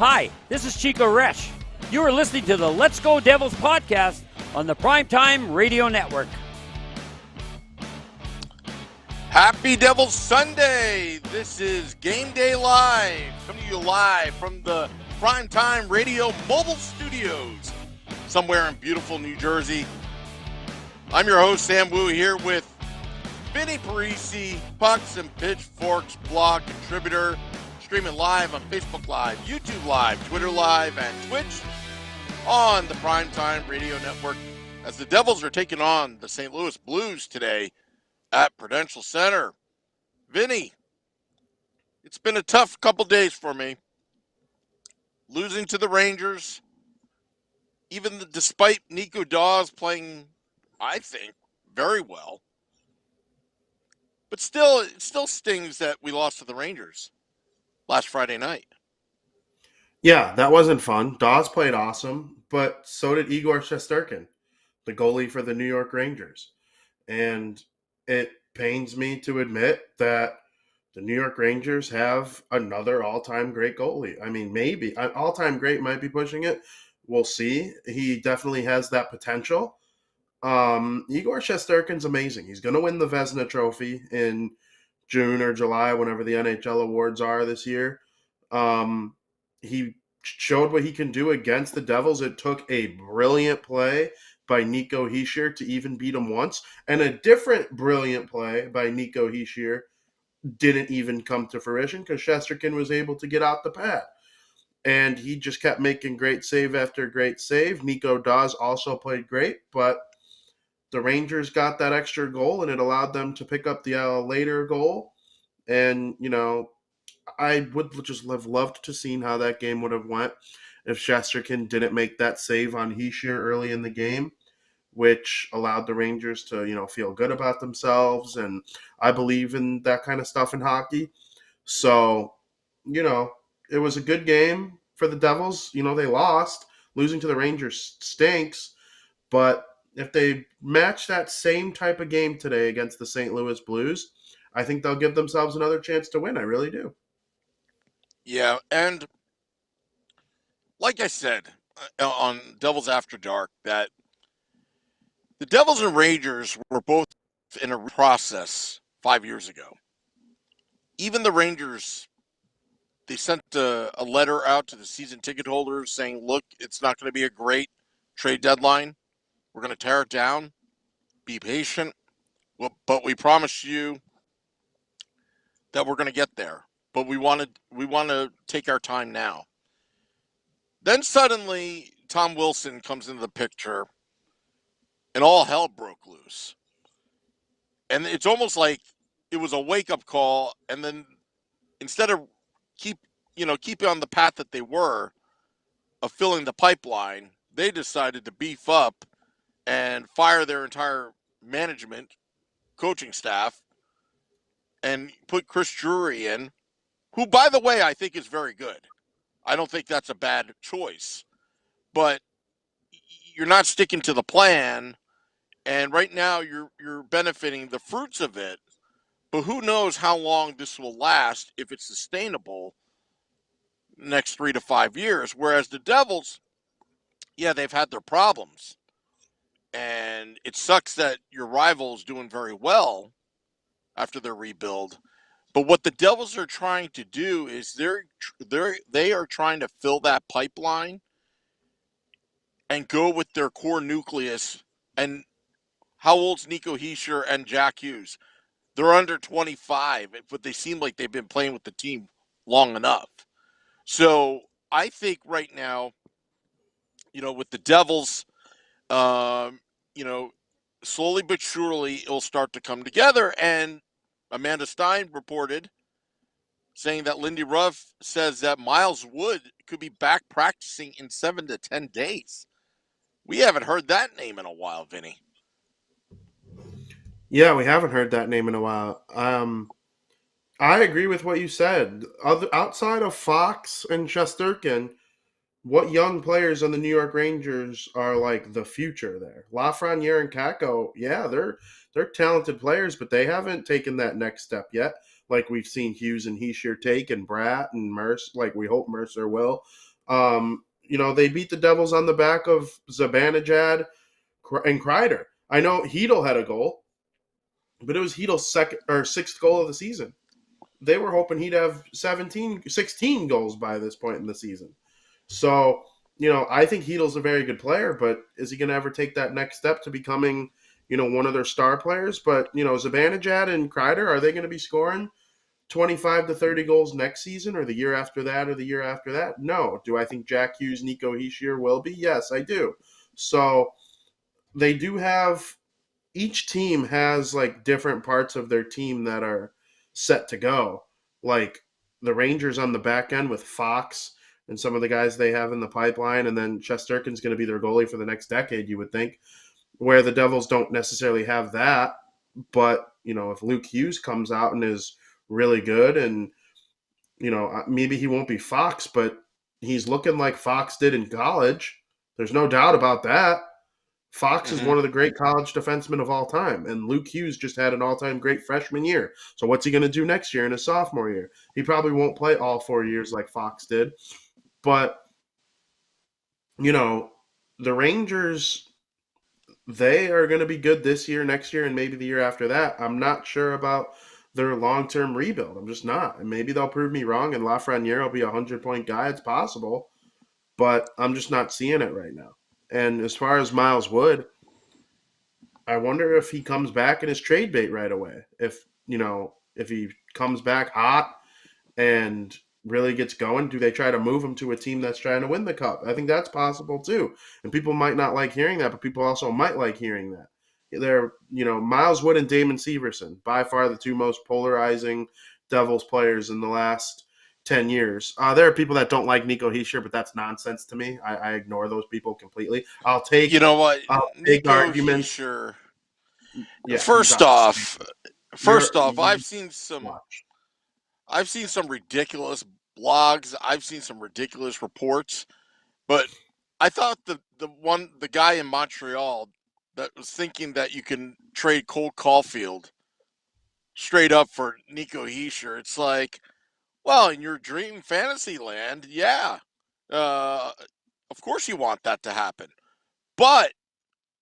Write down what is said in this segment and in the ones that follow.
Hi, this is Chico Resch. You are listening to the Let's Go Devils podcast on the Primetime Radio Network. Happy Devils Sunday! This is Game Day Live, coming to you live from the Primetime Radio mobile studios, somewhere in beautiful New Jersey. I'm your host, Sam Wu, here with Vinnie Parisi, Pucks and Pitchforks blog contributor, streaming live on Facebook Live, YouTube Live, Twitter Live, and Twitch on the Primetime Radio Network as the Devils are taking on the St. Louis Blues today at Prudential Center. Vinny, it's been a tough couple days for me. Losing to the Rangers, despite Nico Dawes playing, I think, very well. But still, it still stings that we lost to the Rangers last Friday night. Yeah, that wasn't fun. Dawes played awesome, but so did Igor Shesterkin, the goalie for the New York Rangers. And it pains me to admit that the New York Rangers have another all-time great goalie. I mean, maybe. All-time great might be pushing it. We'll see. He definitely has that potential. Igor Shesterkin's amazing. He's going to win the Vezina Trophy in June or July, whenever the NHL awards are this year. He showed what he can do against the Devils. It took a brilliant play by Nico Hischier to even beat him once, and a different brilliant play by Nico Hischier didn't even come to fruition because Shesterkin was able to get out the pad. And he just kept making great save after great save. Nico Dawes also played great, but the Rangers got that extra goal, and it allowed them to pick up the later goal. And, you know, I would just have loved to see how that game would have went if Shesterkin didn't make that save on Hischier early in the game, which allowed the Rangers to, you know, feel good about themselves. And I believe in that kind of stuff in hockey. So, you know, it was a good game for the Devils. You know, they lost. Losing to the Rangers stinks. But if they match that same type of game today against the St. Louis Blues, I think they'll give themselves another chance to win. I really do. Yeah, and like I said on Devils After Dark, that the Devils and Rangers were both in a process 5 years ago. Even the Rangers, they sent a letter out to the season ticket holders saying, look, it's not going to be a great trade deadline. We're going to tear it down. Be patient. But we promise you that we're going to get there. But we want to take our time now. Then suddenly, Tom Wilson comes into the picture, and all hell broke loose. And it's almost like it was a wake-up call, and then instead of keeping on the path that they were of filling the pipeline, they decided to beef up and fire their entire management, coaching staff, and put Chris Drury in, who, by the way, I think is very good. I don't think that's a bad choice. But you're not sticking to the plan, and right now you're benefiting the fruits of it. But who knows how long this will last, if it's sustainable next 3 to 5 years. Whereas the Devils, yeah, they've had their problems. And it sucks that your rival is doing very well after their rebuild. But what the Devils are trying to do is they are trying to fill that pipeline and go with their core nucleus. And how old's Nico Hischier and Jack Hughes? They're under 25, but they seem like they've been playing with the team long enough. So I think right now, with the Devils, slowly but surely it'll start to come together. And Amanda Stein reported saying that Lindy Ruff says that Miles Wood could be back practicing in 7 to 10 days. We haven't heard that name in a while, Vinny. Yeah, we haven't heard that name in a while. I agree with what you said. Outside of Fox and Shesterkin, what young players on the New York Rangers are like the future there? Lafreniere and Kakko, yeah, they're talented players, but they haven't taken that next step yet. Like we've seen Hughes and Hischier take, and Bratt and Mercer, like we hope Mercer will. They beat the Devils on the back of Zibanejad and Kreider. I know Hedel had a goal, but it was Hedel's second or sixth goal of the season. They were hoping he'd have 16 goals by this point in the season. So, I think Hedel's a very good player, but is he going to ever take that next step to becoming, one of their star players? But, Zibanejad and Kreider, are they going to be scoring 25 to 30 goals next season or the year after that or the year after that? No. Do I think Jack Hughes, Nico Hischier will be? Yes, I do. So they do have each team has like different parts of their team that are set to go. Like the Rangers on the back end with Fox and some of the guys they have in the pipeline, and then Shesterkin's going to be their goalie for the next decade, you would think. Where the Devils don't necessarily have that, but if Luke Hughes comes out and is really good, and maybe he won't be Fox, but he's looking like Fox did in college. There's no doubt about that. Fox is one of the great college defensemen of all time, and Luke Hughes just had an all-time great freshman year. So what's he going to do next year in his sophomore year? He probably won't play all 4 years like Fox did, but the Rangers, they are going to be good this year, next year, and maybe the year after that. I'm not sure about their long-term rebuild. I'm just not. And maybe they'll prove me wrong, and Lafreniere will be a 100-point guy. It's possible, but I'm just not seeing it right now. And as far as Miles Wood, I wonder if he comes back and is trade bait right away. If he comes back hot and really gets going, do they try to move him to a team that's trying to win the cup? I think that's possible too. And people might not like hearing that, but people also might like hearing that. Miles Wood and Damon Severson, by far the two most polarizing Devils players in the last 10 years. There are people that don't like Nico Hischier, but that's nonsense to me. I ignore those people completely. I'll take Nico arguments. Hischier. Yeah, First off, you I've seen some ridiculous blogs. I've seen some ridiculous reports, but I thought the guy in Montreal that was thinking that you can trade Cole Caulfield straight up for Nico Hischier. It's like, well, in your dream fantasy land, yeah, uh, of course you want that to happen. But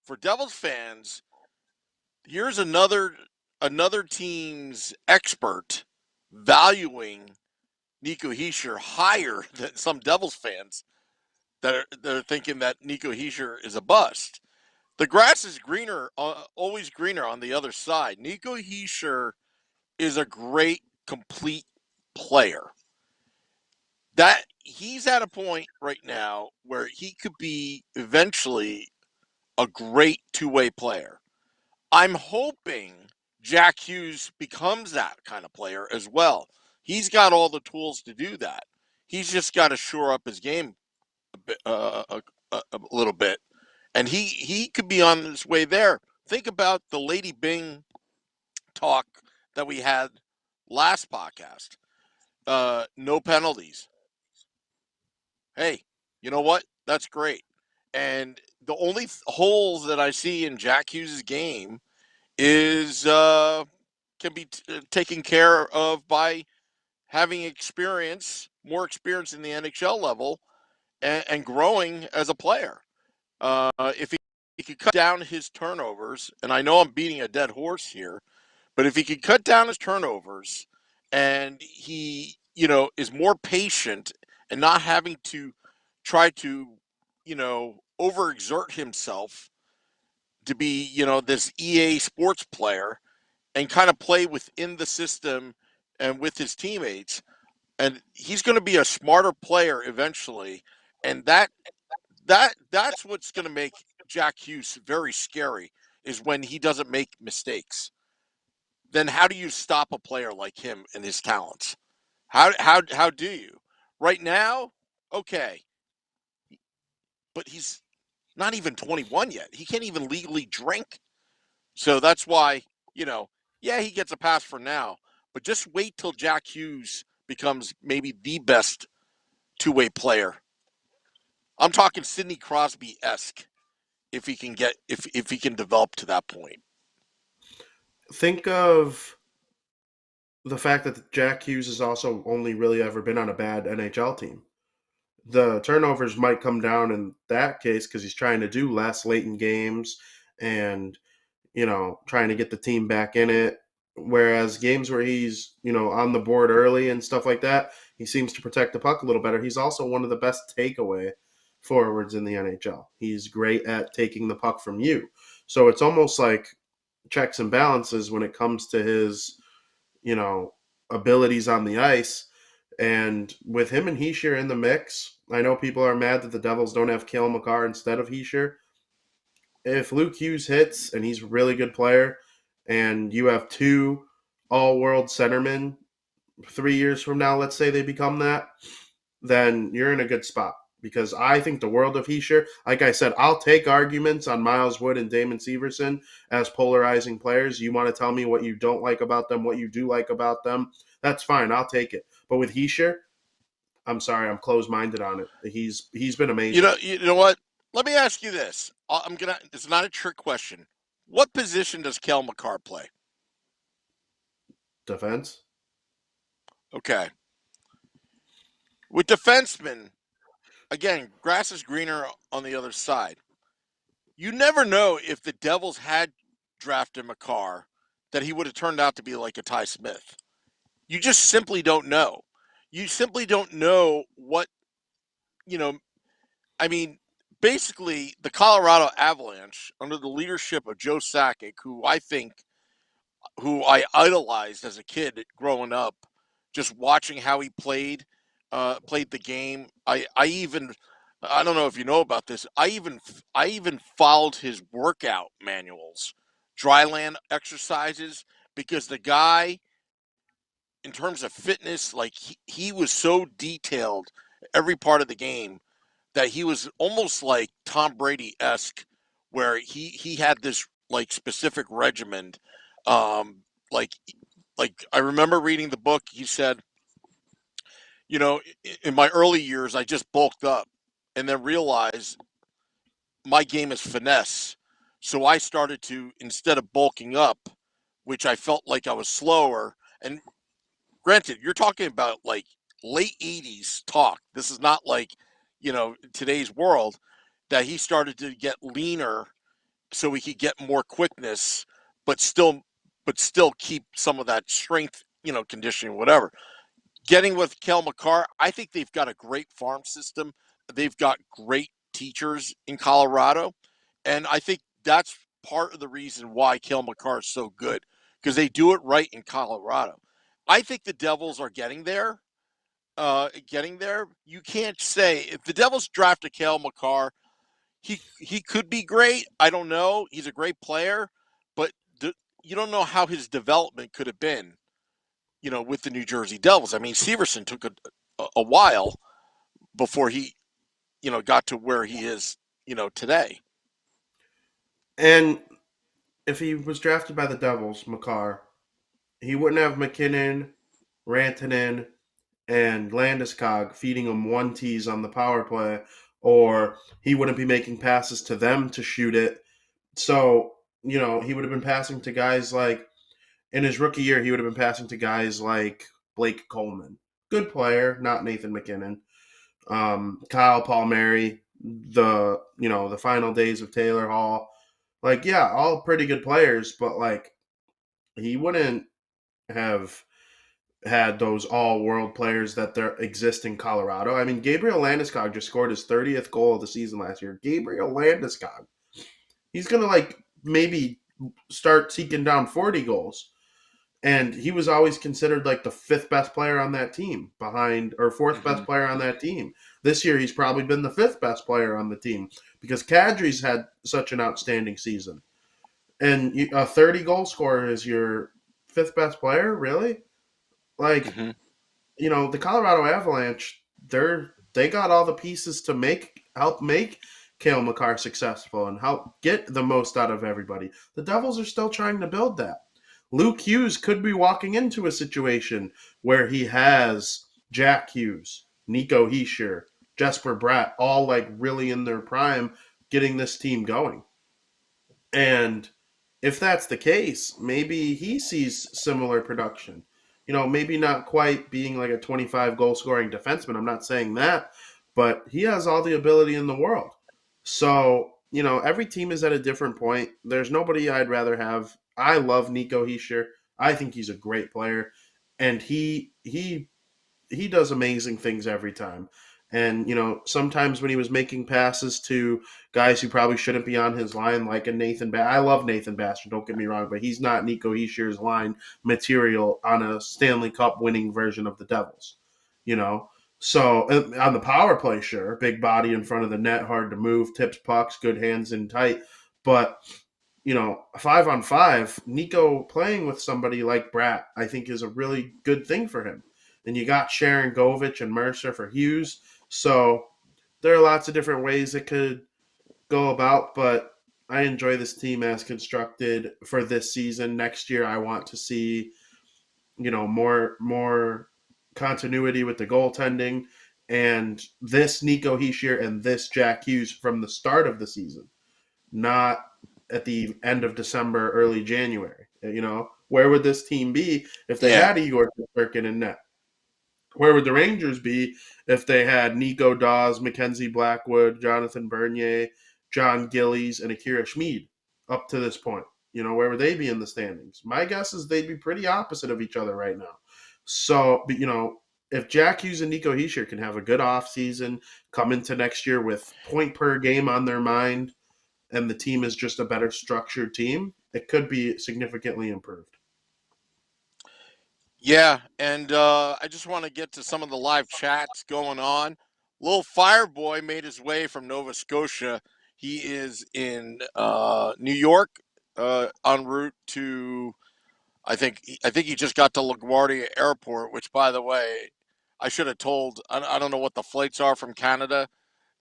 for Devils fans, here's another team's expert valuing Nico Hischier higher than some Devils fans that are thinking that Nico Hischier is a bust. The grass is greener, always greener on the other side. Nico Hischier is a great, complete player. That he's at a point right now where he could be eventually a great two-way player. I'm hoping Jack Hughes becomes that kind of player as well. He's got all the tools to do that. He's just got to shore up his game a bit, a little bit, and he could be on his way there. Think about the Lady Bing talk that we had last podcast. No penalties. Hey, you know what? That's great. And the only holes that I see in Jack Hughes' game is can be taken care of by having more experience in the NHL level, and growing as a player. If he could cut down his turnovers, and I know I'm beating a dead horse here, but if he could cut down his turnovers, and he is more patient and not having to try to overexert himself to be this EA sports player, and kind of play within the system and with his teammates, and he's going to be a smarter player eventually, and that's what's going to make Jack Hughes very scary, is when he doesn't make mistakes. Then how do you stop a player like him and his talents? How do you? Right now, okay, but he's not even 21 yet. He can't even legally drink. So that's why, yeah, he gets a pass for now, but just wait till Jack Hughes becomes maybe the best two-way player. I'm talking Sidney Crosby-esque, if he can develop to that point. think of the fact that Jack Hughes has also only really ever been on a bad NHL team. the turnovers might come down in that case because he's trying to do less late in games and, trying to get the team back in it. Whereas games where he's, on the board early and stuff like that, he seems to protect the puck a little better. He's also one of the best takeaway forwards in the NHL. He's great at taking the puck from you. So it's almost like checks and balances when it comes to his, you know, abilities on the ice. And with him and Heischer in the mix, I know people are mad that the Devils don't have Cale Makar instead of Heischer. If Luke Hughes hits and he's a really good player, and you have two all-world centermen 3 years from now, let's say they become that, then you're in a good spot. Because I think the world of Heischer, like I said, I'll take arguments on Miles Wood and Damon Severson as polarizing players. You want to tell me what you don't like about them, what you do like about them, that's fine. I'll take it. But with Heischer, I'm sorry, I'm closed-minded on it. He's been amazing. You know what? Let me ask you this. It's not a trick question. What position does Cale Makar play? Defense? Okay. With defensemen, again, grass is greener on the other side. You never know if the Devils had drafted Makar that he would have turned out to be like a Ty Smith. You just simply don't know. You simply don't know what, I mean, basically the Colorado Avalanche under the leadership of Joe Sakic, who I idolized as a kid growing up, just watching how he played the game. I don't know if you know about this. I even followed his workout manuals, dryland exercises, because the guy, in terms of fitness, like he was so detailed every part of the game that he was almost like Tom Brady esque, where he had this like specific regimen. Um, like like I remember reading the book. He said, in my early years, I just bulked up, and then realized my game is finesse. So I started to, instead of bulking up, which I felt like I was slower. And granted, you're talking about like late 80s talk. This is not like, today's world, that he started to get leaner so he could get more quickness, but still keep some of that strength, conditioning, whatever. Getting with Kel Makar, I think they've got a great farm system. They've got great teachers in Colorado. And I think that's part of the reason why Kel Makar is so good, because they do it right in Colorado. I think the Devils are getting there. You can't say if the Devils draft a Kel Makar, he could be great. I don't know. He's a great player, but you don't know how his development could have been, with the New Jersey Devils. I mean, Severson took a while before he, got to where he is, today. And if he was drafted by the Devils, Makar, he wouldn't have McKinnon, Rantanen, and Landeskog feeding him one tees on the power play, or he wouldn't be making passes to them to shoot it. So, he would have been passing to guys like, in his rookie year, he would have been passing to guys like Blake Coleman. Good player, not Nathan McKinnon. Kyle Palmieri, the final days of Taylor Hall. Like, yeah, all pretty good players, but like he wouldn't have had those all-world players that there exist in Colorado. I mean, Gabriel Landeskog just scored his 30th goal of the season last year. Gabriel Landeskog. He's going to, like, maybe start seeking down 40 goals. And he was always considered, like, the fifth best player on that team or fourth best player on that team. This year, he's probably been the fifth best player on the team because Kadri's had such an outstanding season. And a 30-goal scorer is your fifth best player? Really? Like, the Colorado Avalanche, they got all the pieces to help make Cale Makar successful and help get the most out of everybody. The Devils are still trying to build that. Luke Hughes could be walking into a situation where he has Jack Hughes, Nico Hischier, Jesper Bratt, all like really in their prime, getting this team going. And if that's the case, maybe he sees similar production. Maybe not quite being like a 25 goal scoring defenseman. I'm not saying that, but he has all the ability in the world. So, every team is at a different point. There's nobody I'd rather have. I love Nico Hischier. I think he's a great player, and he does amazing things every time. And sometimes when he was making passes to guys who probably shouldn't be on his line, like a Nathan. I love Nathan Bastian. Don't get me wrong, but he's not Nico Hischier's line material on a Stanley Cup winning version of the Devils. You know, so on the power play, sure, big body in front of the net, hard to move, tips pucks, good hands in tight, but 5-on-5, Nico playing with somebody like Bratt, I think is a really good thing for him. And you got Sharon Govich and Mercer for Hughes. So there are lots of different ways it could go about, but I enjoy this team as constructed for this season. Next year, I want to see, more continuity with the goaltending and this Nico Hischier and this Jack Hughes from the start of the season, not at the end of December, early January. Where would this team be if they Yeah. had Igor Shesterkin in net? Where would the Rangers be if they had Nico Dawes, Mackenzie Blackwood, Jonathan Bernier, John Gillies, and Akira Schmid up to this point? Where would they be in the standings? My guess is they'd be pretty opposite of each other right now. So, but, if Jack Hughes and Nico Hischier can have a good offseason, come into next year with point per game on their mind, and the team is just a better structured team, it could be significantly improved. Yeah, and I just want to get to some of the live chats going on. Little Fireboy made his way from Nova Scotia. He is in New York, en route to. I think he just got to LaGuardia Airport, which, by the way, I should have told. I don't know what the flights are from Canada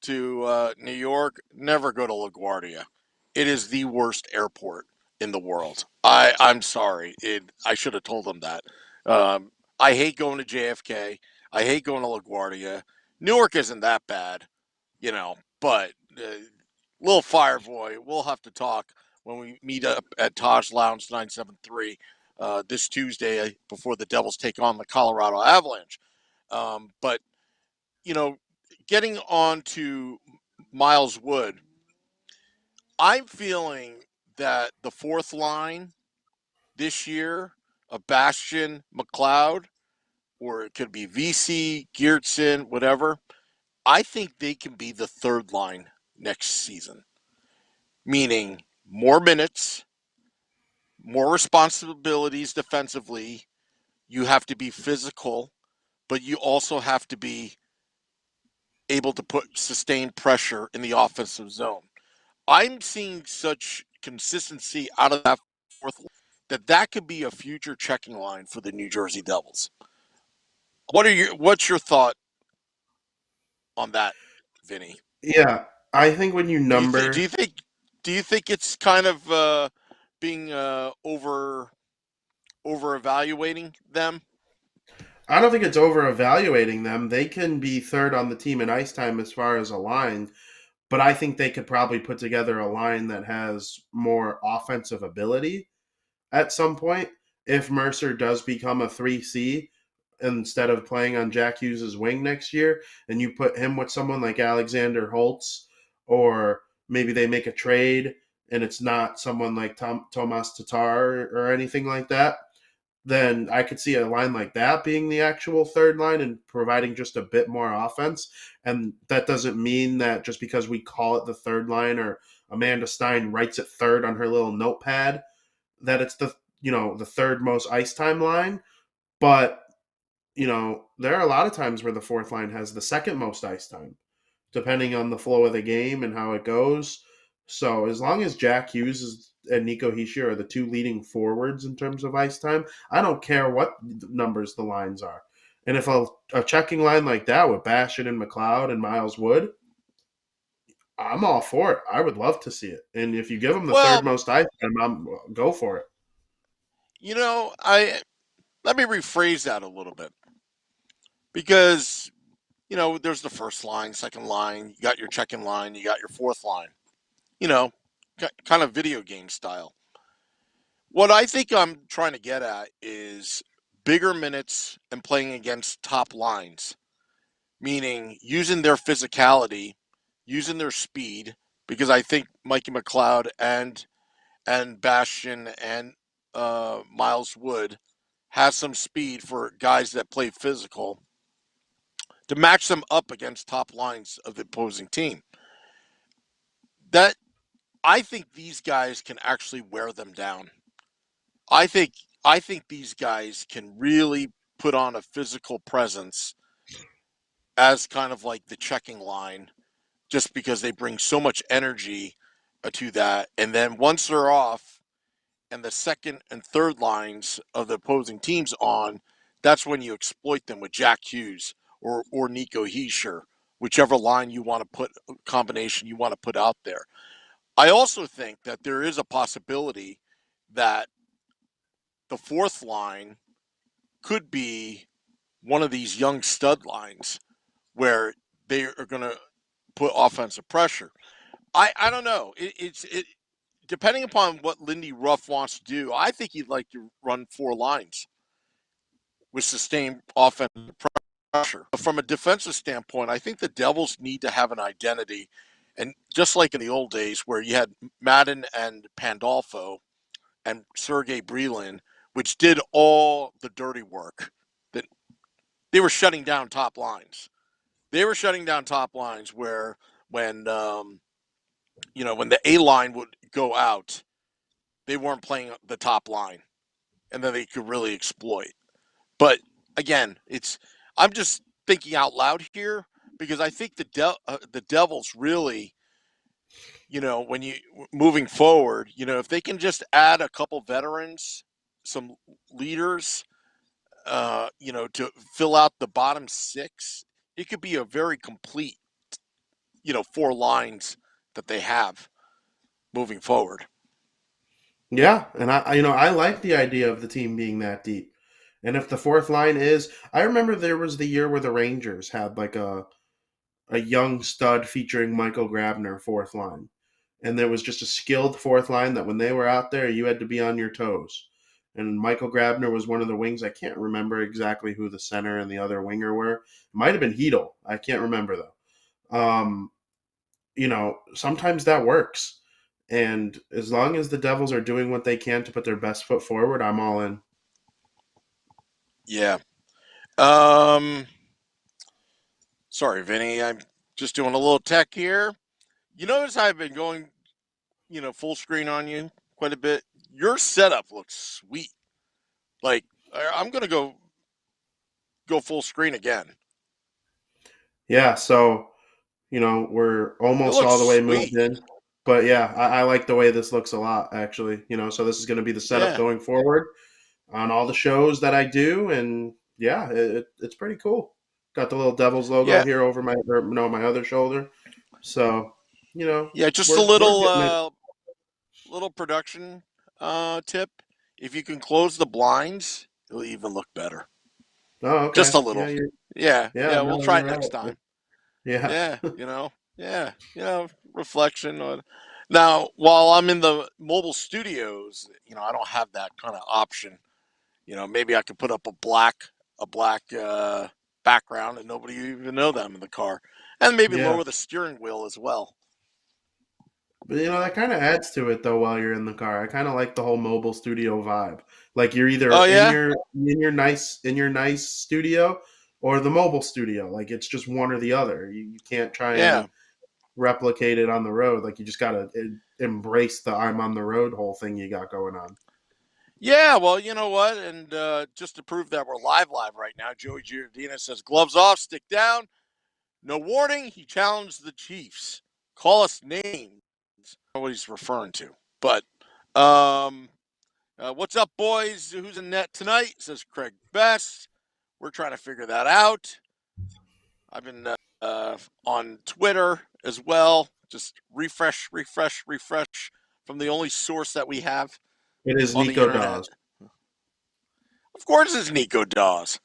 to New York. Never go to LaGuardia. It is the worst airport in the world. I'm sorry. I should have told them that. I hate going to JFK. I hate going to LaGuardia. Newark isn't that bad, but little Fireboy, we'll have to talk when we meet up at Taj Lounge 973 this Tuesday before the Devils take on the Colorado Avalanche. But you know, getting on to Miles Wood, I'm feeling that the fourth line this year of Bastian, McLeod, or it could be VC, Geertsen, whatever. I think they can be the third line next season, meaning more minutes, more responsibilities defensively. You have to be physical, but you also have to be able to put sustained pressure in the offensive zone. I'm seeing such consistency out of that fourth line that could be a future checking line for the New Jersey Devils. What's your thought on that, Vinny? Yeah, I think when you Do you think do number, you think do you think it's kind of being over evaluating them? I don't think it's over evaluating them. They can be third on the team in ice time as far as a line, but I think they could probably put together a line that has more offensive ability at some point. If Mercer does become a 3C instead of playing on Jack Hughes' wing next year, and you put him with someone like Alexander Holtz, or maybe they make a trade and it's not someone like Tomas Tatar or anything like that, then I could see a line like that being the actual third line and providing just a bit more offense. And that doesn't mean that just because we call it the third line or Amanda Stein writes it third on her little notepad that it's the third most ice time line. But there are a lot of times where the fourth line has the second most ice time, depending on the flow of the game and how it goes. So as long as Jack Hughes and Nico Hischier are the two leading forwards in terms of ice time, I don't care what numbers the lines are. And if a checking line like that with Bastian and McLeod and Miles Wood, I'm all for it. I would love to see it. And if you give them the third Well, most ice time, go for it. I let me rephrase that a little bit because there's the first line, second line, you got your checking line, you got your fourth line. You know, kind of video game style. What I think I'm trying to get at is bigger minutes and playing against top lines. meaning using their physicality, using their speed, because I think Mikey McLeod and Bastion and Miles Wood has some speed for guys that play physical to match them up against top lines of the opposing team. That I think these guys can actually wear them down. I think I think these guys can really put on a physical presence as kind of like the checking line just because they bring so much energy to that. And then once they're off and the second and third lines of the opposing teams on, that's when you exploit them with Jack Hughes or Nico Heischer, whichever line you want to put combination you want to put out there. I also think that there is a possibility that the fourth line could be one of these young stud lines where they are going to put offensive pressure. I don't know. It depending upon what Lindy Ruff wants to do. I think he'd like to run four lines with sustained offensive pressure. But from a defensive standpoint, I think the Devils need to have an identity, and just like in the old days where you had Madden and Pandolfo and Sergei Brelin, which did all the dirty work, that they were shutting down top lines. They were shutting down top lines where when when the A line would go out, they weren't playing the top line, and then they could really exploit. But again, I'm just thinking out loud here because I think the Devils really, when you moving forward, if they can just add a couple veterans, some leaders, to fill out the bottom six, it could be a very complete, four lines that they have moving forward. Yeah, and I like the idea of the team being that deep. And if the fourth line is, I remember there was the year where the Rangers had like a young stud featuring Michael Grabner fourth line. And there was just a skilled fourth line that when they were out there, you had to be on your toes. And Michael Grabner was one of the wings. I can't remember exactly who the center and the other winger were. It might have been Hedel. I can't remember though. Sometimes that works. And as long as the Devils are doing what they can to put their best foot forward, I'm all in. Yeah. Sorry, Vinny. I'm just doing a little tech here. You notice I've been going, full screen on you quite a bit. Your setup looks sweet. Like I'm gonna go full screen again. Yeah, so we're It almost looks all the way moved sweet. in. But yeah, I like the way this looks a lot, actually. So this is going to be the setup Yeah. going forward on all the shows that I do, and yeah, it's pretty cool. Got the little Devils logo Yeah. here over my other shoulder. So Yeah. Just a we're little getting it. little production tip. If you can close the blinds, it'll even look better. Oh, Just okay. a Yeah, little. Yeah. yeah. Yeah. We'll No, try you're it next right. time. Yeah, Yeah. Yeah. Reflection on. Now, while I'm in the mobile studios, I don't have that kind of option. Maybe I could put up a black background and nobody even know that I'm in the car, and maybe yeah. lower the steering wheel as well. But that kind of adds to it though while you're in the car. I kind of like the whole mobile studio vibe. Like you're either Oh in yeah, your nice studio or the mobile studio. Like it's just one or the other. You can't try yeah, and replicate it on the road. Like you just got to embrace the I'm on the road whole thing you got going on. yeah. Well, you know what? And just to prove that we're live right now, Joey Giardina says gloves off, stick down. No warning. He challenged the Chiefs. Call us names. I don't know what he's referring to, but um, what's up, boys? Who's in net tonight? Says Craig Best. We're trying to figure that out. I've been on Twitter as well. Just refresh from the only source that we have It is on the Nico internet. Dawes. Of course, it's Nico Dawes.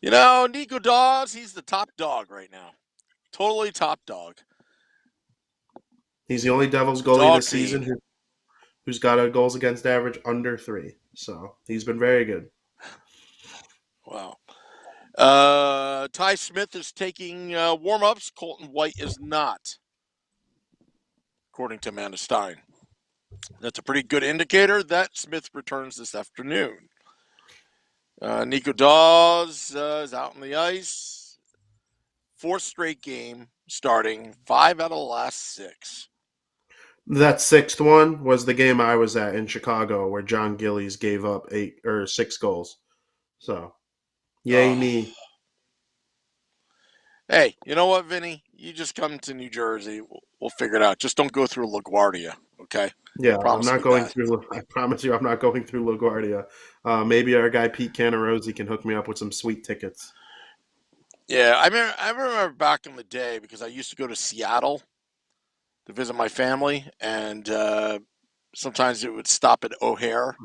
Nico Dawes, he's the top dog right now. Totally top dog. He's the only Devils goalie Dog this season fiend. who's got a goals against average under 3. So he's been very good. Wow. Ty Smith is taking warm-ups. Colton White is not, according to Amanda Stein. That's a pretty good indicator that Smith returns this afternoon. Nico Dawes is out on the ice. 4th straight game starting. 5 out of the last 6. That 6th one was the game I was at in Chicago where John Gillies gave up 6 goals. So, yay me. Hey, you know what, Vinny? You just come to New Jersey. We'll figure it out. Just don't go through LaGuardia, okay? Yeah, I'm Promise not me going that. through. I promise you, I'm not going through LaGuardia. Maybe our guy Pete Canarosi can hook me up with some sweet tickets. Yeah, I remember back in the day because I used to go to Seattle to visit my family, and sometimes it would stop at O'Hare.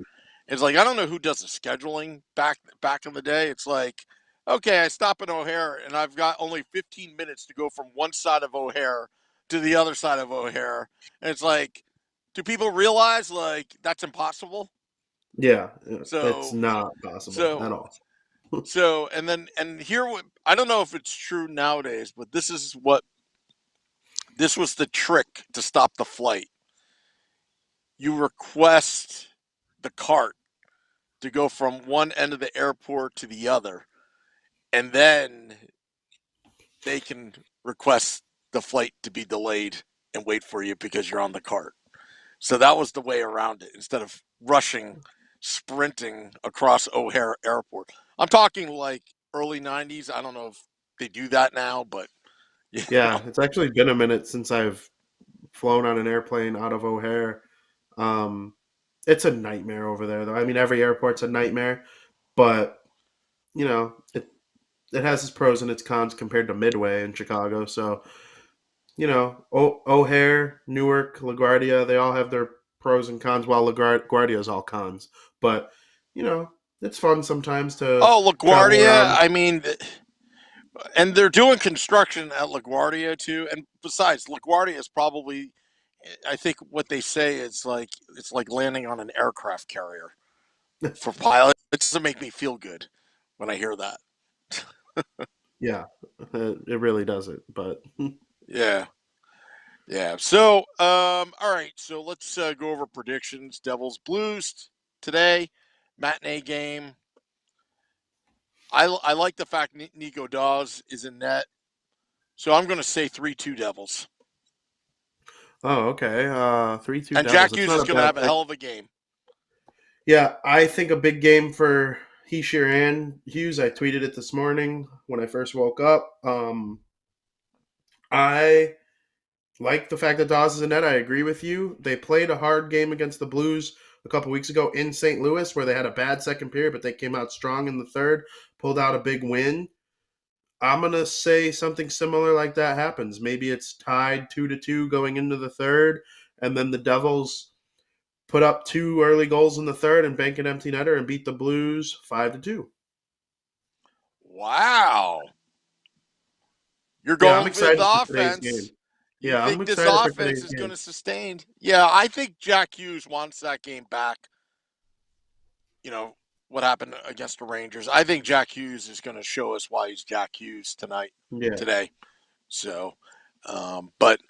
It's like I don't know who does the scheduling back in the day. It's like, okay, I stop at O'Hare and I've got only 15 minutes to go from one side of O'Hare to the other side of O'Hare. And it's like, do people realize like that's impossible? Yeah, it's So not possible at so all. and here I don't know if it's true nowadays, but this was the trick to stop the flight. You request the cart to go from one end of the airport to the other, and then they can request the flight to be delayed and wait for you because you're on the cart. So that was the way around it instead of rushing, sprinting across O'Hare Airport. I'm talking like early 90s. I don't know if they do that now, but you know. Yeah, it's actually been a minute since I've flown on an airplane out of O'Hare. Um, it's a nightmare over there, though. I mean, every airport's a nightmare, but it has its pros and its cons compared to Midway in Chicago. So, O'Hare, Newark, LaGuardia, they all have their pros and cons, while LaGuardia is all cons. But, you know, it's fun sometimes to Oh, travel LaGuardia, around. I mean, and they're doing construction at LaGuardia too. And besides, LaGuardia is probably, I think what they say is like, it's like landing on an aircraft carrier for pilots. It doesn't make me feel good when I hear that. Yeah, it really doesn't. But Yeah. Yeah. So, all right. So let's go over predictions. Devils Blues today, matinee game. I like the fact Nico Dawes is in net. So I'm going to say 3-2 Devils. oh, okay. 3-2 And Devils. Jack It's Hughes not is a going to bad have a pick. hell of a game. Yeah, I think a big game for Heishier and Hughes. I tweeted it this morning when I first woke up. I like the fact that Dawes is in net. I agree with you. They played a hard game against the Blues a couple weeks ago in St. Louis where they had a bad second period, but they came out strong in the third, pulled out a big win. I'm going to say something similar like that happens. Maybe it's tied 2-2 going into the third, and then the Devils put up 2 early goals in the third and bank an empty netter and beat the Blues 5-2. Wow. You're Yeah, I'm going with excited the for today's game. offense. You Yeah, I'm think this excited for offense today's is going game. to sustain? Yeah, I think Jack Hughes wants that game back. You know, what happened against the Rangers. I think Jack Hughes is going to show us why he's Jack Hughes Yeah. today. So, but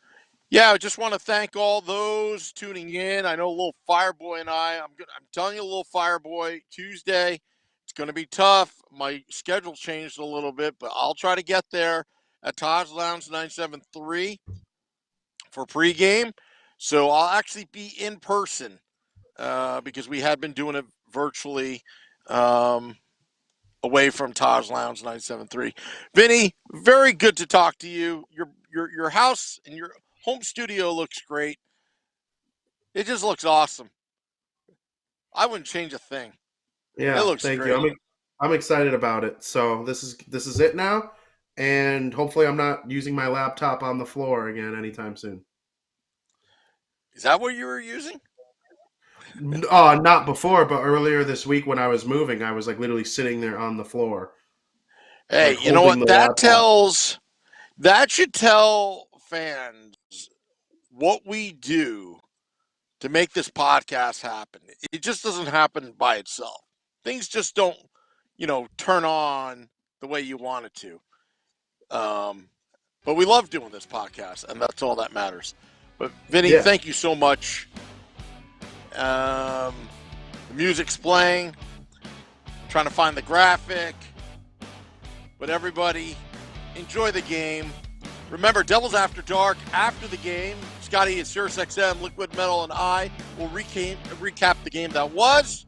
yeah, I just want to thank all those tuning in. I know Little Fireboy and I'm telling you, Little Fireboy, Tuesday, it's going to be tough. My schedule changed a little bit, but I'll try to get there at Taj Lounge 973 for pregame. So I'll actually be in person because we had been doing it virtually away from Taj Lounge 973. Vinny, very good to talk to you. Your house and your home studio looks great. It just looks awesome. I wouldn't change a thing. It Yeah, looks thank you. great. I'm excited about it. So this is it now, and hopefully I'm not using my laptop on the floor again anytime soon. Is that what you were using? Not before, but earlier this week when I was moving, I was like literally sitting there on the floor, Hey, like you know holding what? the laptop. That should tell fans what we do to make this podcast happen. It just doesn't happen by itself. Things just don't, turn on the way you want it to. But we love doing this podcast, and that's all that matters. But Vinny, Yeah. thank you so much. The music's playing. I'm trying to find the graphic. But everybody, enjoy the game. Remember, Devils After Dark, after the game, Scotty at SiriusXM, Liquid Metal, and I will recap the game that was.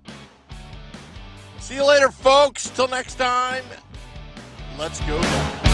See you later, folks. Till next time, let's go.